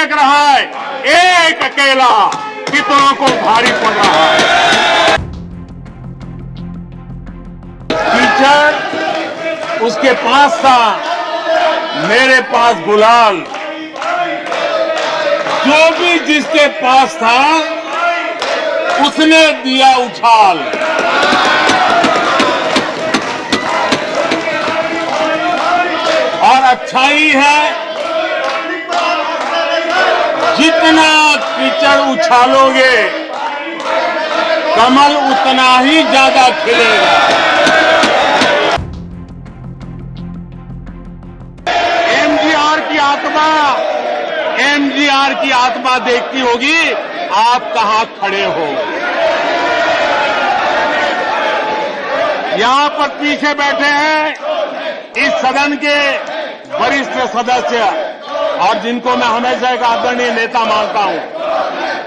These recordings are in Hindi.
देख रहा है, एक अकेला कितनों को भारी पड़ रहा है। टीचर उसके पास था, मेरे पास गुलाल। जो भी जिसके पास था उसने दिया उछाल। और अच्छाई है, जितना कीचड़ उछालोगे कमल उतना ही ज्यादा खिलेगा। एमजीआर की आत्मा देखती होगी आप कहां खड़े हो। यहां पर पीछे बैठे हैं इस सदन के वरिष्ठ सदस्य और जिनको मैं हमेशा एक आदरणीय नेता मानता हूं,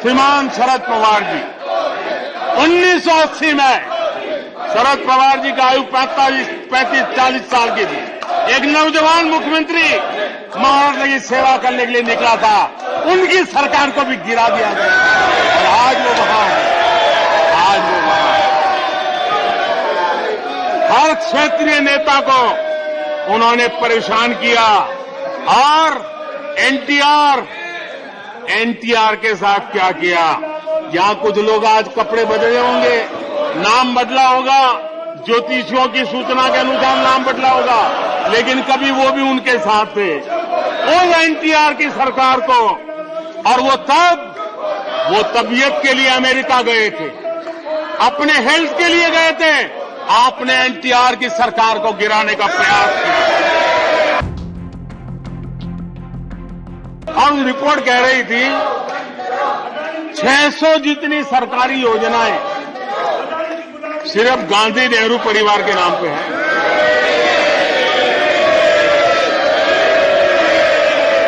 श्रीमान शरद पवार जी। 1980 में शरद पवार जी का आयु 35-40 साल की थी। एक नौजवान मुख्यमंत्री महाराष्ट्र की सेवा करने के लिए निकला था, उनकी सरकार को भी गिरा दिया गया और आज वो वहां है। हर क्षेत्रीय नेता को उन्होंने परेशान किया और एनटीआर के साथ क्या किया। यहां कुछ लोग आज कपड़े बदले होंगे, नाम बदला होगा, ज्योतिषियों की सूचना के अनुसार नाम बदला होगा, लेकिन कभी वो भी उनके साथ थे। उस एनटीआर की सरकार को, और वो तबीयत के लिए अमेरिका गए थे, अपने हेल्थ के लिए गए थे। आपने एनटीआर की सरकार को गिराने का प्रयास किया। और रिपोर्ट कह रही थी 600 जितनी सरकारी योजनाएं सिर्फ गांधी नेहरू परिवार के नाम पे है।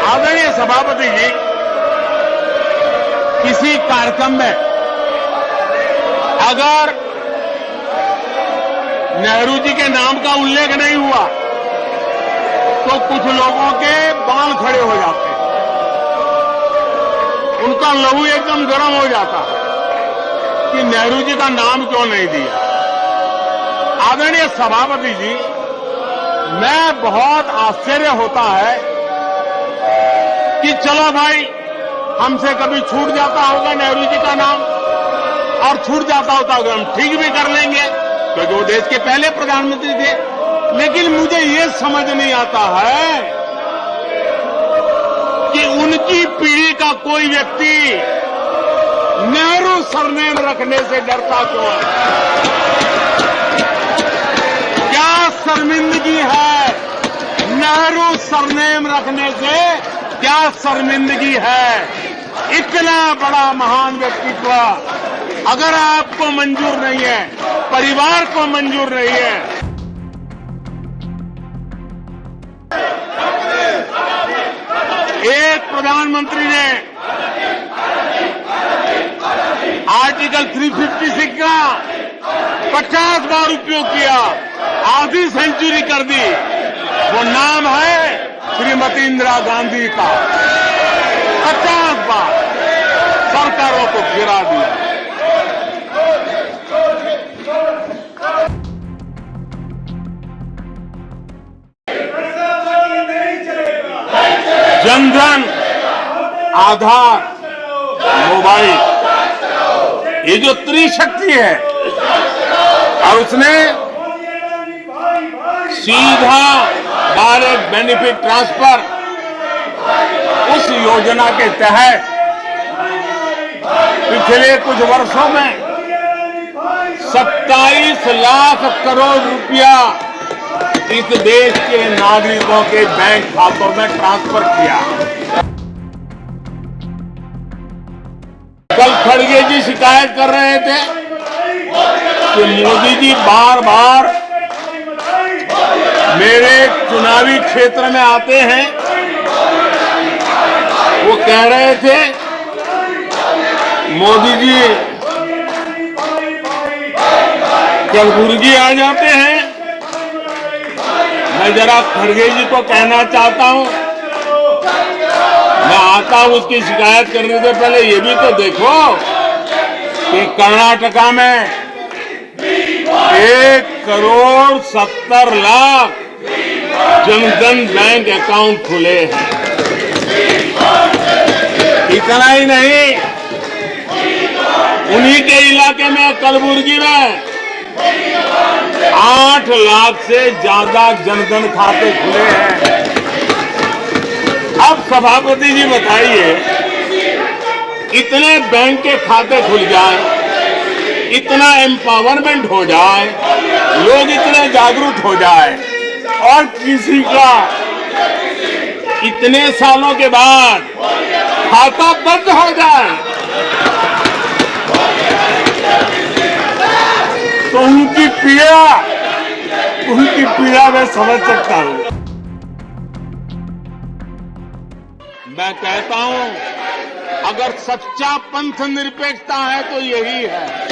आदरणीय सभापति जी, किसी कार्यक्रम में अगर नेहरू जी के नाम का उल्लेख नहीं हुआ तो कुछ लोगों के बाल खड़े हो जाते हैं, उनका लहू एकदम गर्म हो जाता है कि नेहरू जी का नाम क्यों नहीं दिया। आदरणीय सभापति जी, मैं बहुत आश्चर्य होता है कि चलो भाई, हमसे कभी छूट जाता होगा नेहरू जी का नाम, और छूट जाता होता होगा हम ठीक भी कर लेंगे क्योंकि वो देश के पहले प्रधानमंत्री थे। लेकिन मुझे ये समझ नहीं आता है कि उनकी पीढ़ी का कोई व्यक्ति नेहरू सरनेम रखने से डरता क्यों है। क्या शर्मिंदगी है नेहरू सरनेम रखने से? क्या शर्मिंदगी है? इतना बड़ा महान व्यक्तित्व अगर आपको मंजूर नहीं है, परिवार को मंजूर नहीं है, एक प्रधानमंत्री ने आर्टिकल 356 का 50 बार उपयोग किया, आधी सेंचुरी कर दी। वो नाम है श्रीमती इंदिरा गांधी का। 50 बार सरकारों को गिरा दिया। जनधन, आधार, मोबाइल, ये जो त्रिशक्ति है, और उसने सीधा डायरेक्ट बेनिफिट ट्रांसफर, उस योजना के तहत पिछले कुछ वर्षों में 27 लाख करोड़ रुपया इस देश के नागरिकों के बैंक खातों में ट्रांसफर किया। कल खड़गे जी शिकायत कर रहे थे कि मोदी जी बार बार मेरे चुनावी क्षेत्र में आते हैं। वो कह रहे थे मोदी जी कलबुर्गी आ जाते हैं। मैं जरा खड़गे जी को कहना चाहता हूं, मैं आता प्रस्ताव उसकी शिकायत करने से पहले ये भी तो देखो कि कर्नाटका में 1,70,00,000 जनधन बैंक अकाउंट खुले हैं। इतना ही नहीं, उन्हीं के इलाके में कलबुर्गी में 8 लाख से ज्यादा जनधन खाते खुले हैं। अब सभापति जी बताइए, इतने बैंक के खाते खुल जाए, इतना एम्पावरमेंट हो जाए, लोग इतने जागरूक हो जाए और किसी का इतने सालों के बाद खाता बंद हो जाए तो उनकी पीड़ा मैं समझ सकता हूं। मैं कहता हूं, अगर सच्चा पंथ निरपेक्षता है तो यही है,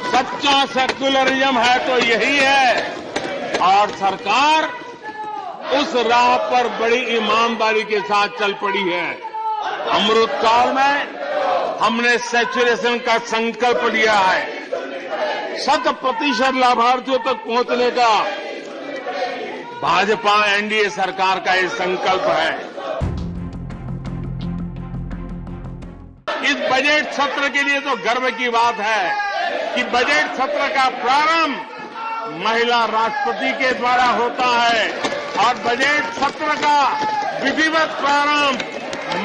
सच्चा सेक्युलरिज्म है तो यही है। और सरकार उस राह पर बड़ी ईमानदारी के साथ चल पड़ी है। अमृतकाल में हमने सैचुरेशन का संकल्प लिया है, 100% लाभार्थियों तक पहुंचने का भाजपा एनडीए सरकार का ये संकल्प है। इस बजट सत्र के लिए तो गर्व की बात है कि बजट सत्र का प्रारंभ महिला राष्ट्रपति के द्वारा होता है और बजट सत्र का विधिवत प्रारंभ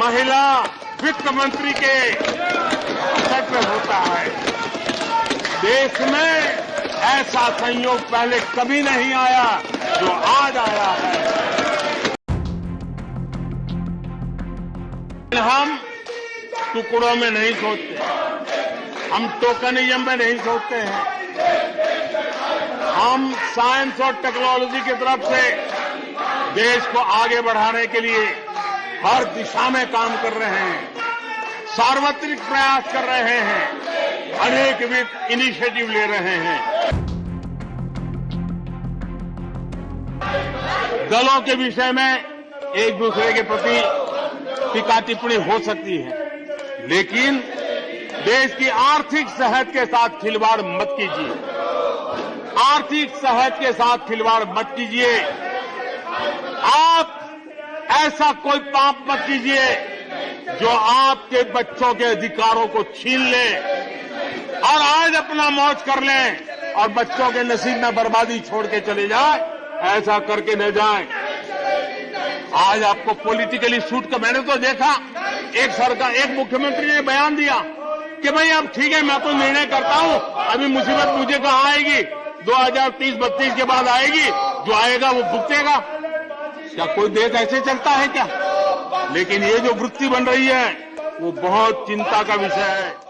महिला वित्त मंत्री के अवसर पर होता है। देश में ऐसा संयोग पहले कभी नहीं आया जो आज आया है। हम टुकड़ों में नहीं सोचते, हम टोकनिज्म में नहीं सोचते हैं। हम साइंस और टेक्नोलॉजी की तरफ से देश को आगे बढ़ाने के लिए हर दिशा में काम कर रहे हैं, सार्वत्रिक प्रयास कर रहे हैं, अनेकविध इनिशिएटिव ले रहे हैं। दलों के विषय में एक दूसरे के प्रति टीका टिप्पणी हो सकती है, लेकिन देश की आर्थिक सेहत के साथ खिलवाड़ मत कीजिए। आर्थिक सेहत के साथ खिलवाड़ मत कीजिए। आप ऐसा कोई पाप मत कीजिए जो आपके बच्चों के अधिकारों को छीन ले और आज अपना मौज कर लें और बच्चों के नसीब में बर्बादी छोड़ के चले जाए। ऐसा करके न जाए। आज आपको पॉलिटिकली सूट का मैंने तो देखा, एक मुख्यमंत्री ने बयान दिया कि भाई अब ठीक है, मैं तो निर्णय करता हूं, अभी मुसीबत मुझे कहां आएगी, 2030-32 के बाद आएगी, जो आएगा वो भुगतेगा। क्या कोई देश ऐसे चलता है क्या? लेकिन ये जो वृत्ति बन रही है वो बहुत चिंता का विषय है।